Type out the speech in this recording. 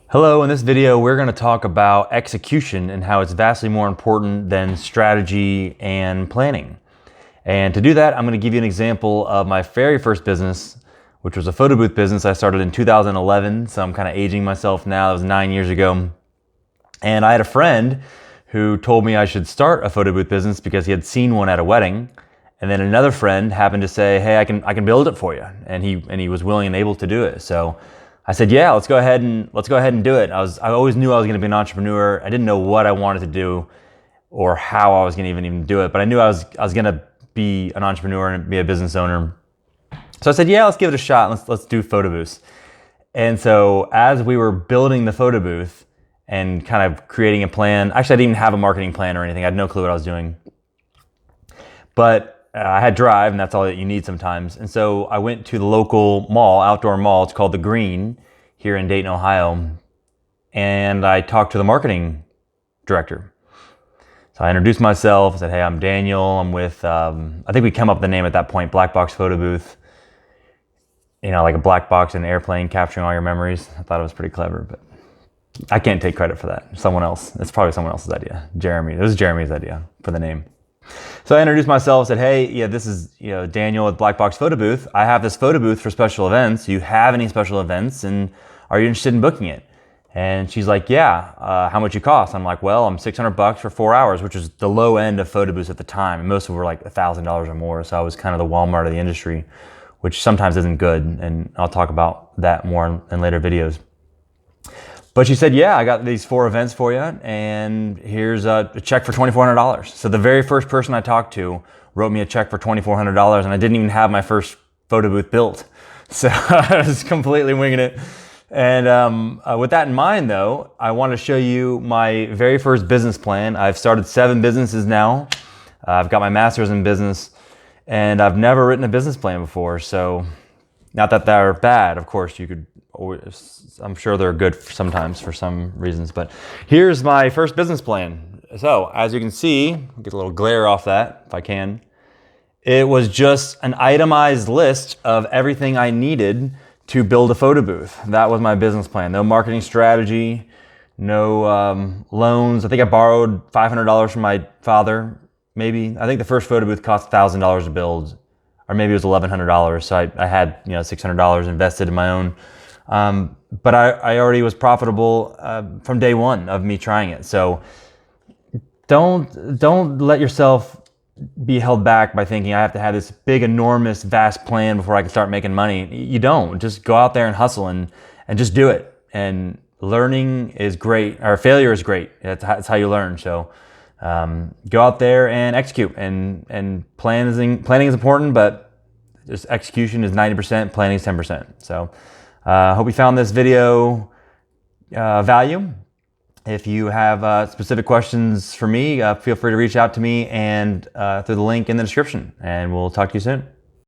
Hello, in this video we're going to talk about execution and how it's vastly more important than strategy and planning. And to do that, I'm going to give you an example of my very first business, which was a photo booth business I started in 2011. So I'm kind of aging myself now. That was 9 years ago. And I had a friend who told me I should start a photo booth business because he had seen one at a wedding. And then another friend happened to say, "Hey, I can build it for you." And he was willing and able to do it. So I said, "Yeah, let's go ahead and do it." I always knew I was going to be an entrepreneur. I didn't know what I wanted to do or how I was going to even do it, but I knew I was going to be an entrepreneur and be a business owner. So I said, "Yeah, let's give it a shot. Let's do photo booths." And so as we were building the photo booth and kind of creating a plan, actually I didn't even have a marketing plan or anything. I had no clue what I was doing. But I had Drive, and that's all that you need sometimes. And so I went to the local mall, outdoor mall. It's called The Green here in Dayton, Ohio. And I talked to the marketing director. So I introduced myself. I said, "Hey, I'm Daniel. I'm with, I think we came up with the name at that point, Black Box Photo Booth. You know, like a black box in an airplane capturing all your memories." I thought it was pretty clever, but I can't take credit for that. Someone else. It's probably someone else's idea. Jeremy. It was Jeremy's idea for the name. So I introduced myself, said, "Hey, yeah, this is Daniel at Black Box Photo Booth. I have this photo booth for special events. Do you have any special events, and are you interested in booking it?" And she's like, "Yeah, how much you cost?" I'm like, "Well, I'm $600 for 4 hours," which is the low end of photo booths at the time. And most of them were like $1,000 or more. So I was kind of the Walmart of the industry, which sometimes isn't good. And I'll talk about that more in later videos. But she said, "Yeah, I got these 4 events for you, and here's a check for $2,400. So the very first person I talked to wrote me a check for $2,400, and I didn't even have my first photo booth built. So I was completely winging it. And with that in mind, though, I want to show you my very first business plan. I've started 7 businesses now. I've got my master's in business, and I've never written a business plan before. So not that they're bad, of course. I'm sure they're good sometimes for some reasons, but here's my first business plan. So as you can see, get a little glare off that if I can. It was just an itemized list of everything I needed to build a photo booth. That was my business plan. No marketing strategy, no loans. I think I borrowed $500 from my father, maybe. I think the first photo booth cost $1,000 to build, or maybe it was $1,100. So I had $600 invested in my own. But I already was profitable from day one of me trying it. So don't let yourself be held back by thinking I have to have this big, enormous, vast plan before I can start making money. You don't. Just go out there and hustle and just do it. And learning is great, or failure is great. That's how you learn. So go out there and execute. And planning is important, but just execution is 90%, planning is 10%. So hope you found this video value. If you have specific questions for me, feel free to reach out to me and through the link in the description, and we'll talk to you soon.